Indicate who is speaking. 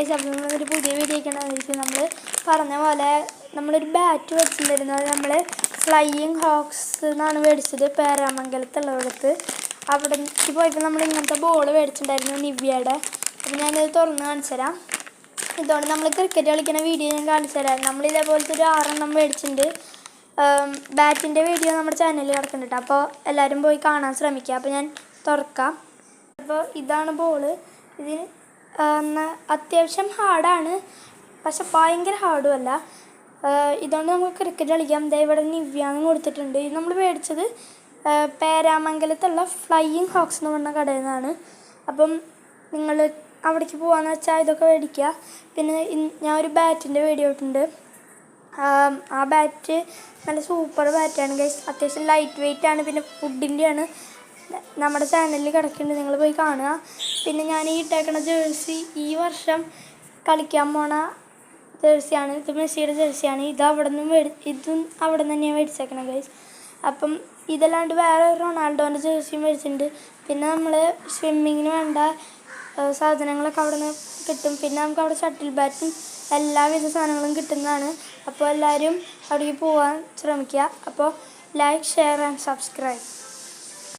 Speaker 1: Guys, അപ്പം ഒരു പുതിയ വീഡിയോ ഒക്കെയാണെന്ന് നമ്മൾ പറഞ്ഞ പോലെ നമ്മളൊരു ബാറ്റ് മേടിച്ചിട്ടുണ്ടായിരുന്നു. അത് നമ്മൾ ഫ്ലൈയിങ് ഹോക്സ് എന്നാണ് മേടിച്ചത്, പേരാമംഗലത്തുള്ളടത്ത്. അവിടെ പോയപ്പോൾ നമ്മൾ ഇങ്ങനത്തെ ബോൾ മേടിച്ചിട്ടുണ്ടായിരുന്നു നിവ്യയുടെ. അപ്പം ഞാനിത് തുറന്ന് കാണിച്ചു തരാം. ഇതുകൊണ്ട് നമ്മൾ ക്രിക്കറ്റ് കളിക്കുന്ന വീഡിയോ ഞാൻ കാണിച്ചു തരാം. നമ്മളിതേപോലത്തെ ഒരു 6 മേടിച്ചിട്ടുണ്ട്. ബാറ്റിൻ്റെ വീഡിയോ നമ്മുടെ ചാനലിൽ കിടക്കുന്നുണ്ട്, അപ്പോൾ എല്ലാവരും പോയി കാണാൻ ശ്രമിക്കുക. അപ്പോൾ ഞാൻ തുറക്കാം. അപ്പോൾ ഇതാണ് ബോൾ. ഇതിന് അത്യാവശ്യം ഹാർഡാണ്, പക്ഷെ ഭയങ്കര ഹാർഡും അല്ല. ഇതുകൊണ്ട് നമുക്ക് ക്രിക്കറ്റ് കളിക്കാം. ഇവിടെ നിവ്യാന്ന് കൊടുത്തിട്ടുണ്ട്. ഇത് നമ്മൾ മേടിച്ചത് പേരാമംഗലത്തുള്ള ഫ്ലൈയിങ് ഹോക്സ് എന്ന് പറഞ്ഞ കടയിൽ നിന്നാണ്. അപ്പം നിങ്ങൾ അവിടേക്ക് പോകാമെന്ന് വെച്ചാൽ ഇതൊക്കെ മേടിക്കുക. പിന്നെ ഞാൻ ഒരു ബാറ്റിൻ്റെ വീഡിയോ ഇട്ടിട്ടുണ്ട്. ആ ബാറ്റ് നല്ല സൂപ്പർ ബാറ്റാണ് ഗൈസ്. അത്യാവശ്യം ലൈറ്റ് വെയ്റ്റ് ആണ്, പിന്നെ വുഡിൻ്റെയാണ്. നമ്മുടെ ചാനലിൽ കിടക്കുന്നുണ്ട്, നിങ്ങൾ പോയി കാണുക. പിന്നെ ഞാൻ ഈ ഇട്ടേക്കണ ജേഴ്സി ഈ വർഷം കളിക്കാൻ പോണ ജേഴ്സിയാണ്. ഇത് മെസ്സിയുടെ ജേഴ്സിയാണ്. ഇതും അവിടെ നിന്ന് തന്നെയാണ് മേടിച്ചേക്കണം ഗൈസ്. അപ്പം ഇതല്ലാണ്ട് വേറെ റൊണാൾഡോൻ്റെ ജേഴ്സിയും മേടിച്ചിട്ടുണ്ട്. പിന്നെ നമ്മൾ സ്വിമ്മിങ്ങിന് വേണ്ട സാധനങ്ങളൊക്കെ അവിടെ നിന്ന് കിട്ടും. പിന്നെ നമുക്ക് അവിടെ ഷട്ടിൽ ബാറ്റും എല്ലാവിധ സാധനങ്ങളും കിട്ടുന്നതാണ്. അപ്പോൾ എല്ലാവരും അവിടേക്ക് പോകാൻ ശ്രമിക്കുക. അപ്പോൾ ലൈക്ക്, ഷെയർ ആൻഡ് സബ്സ്ക്രൈബ്.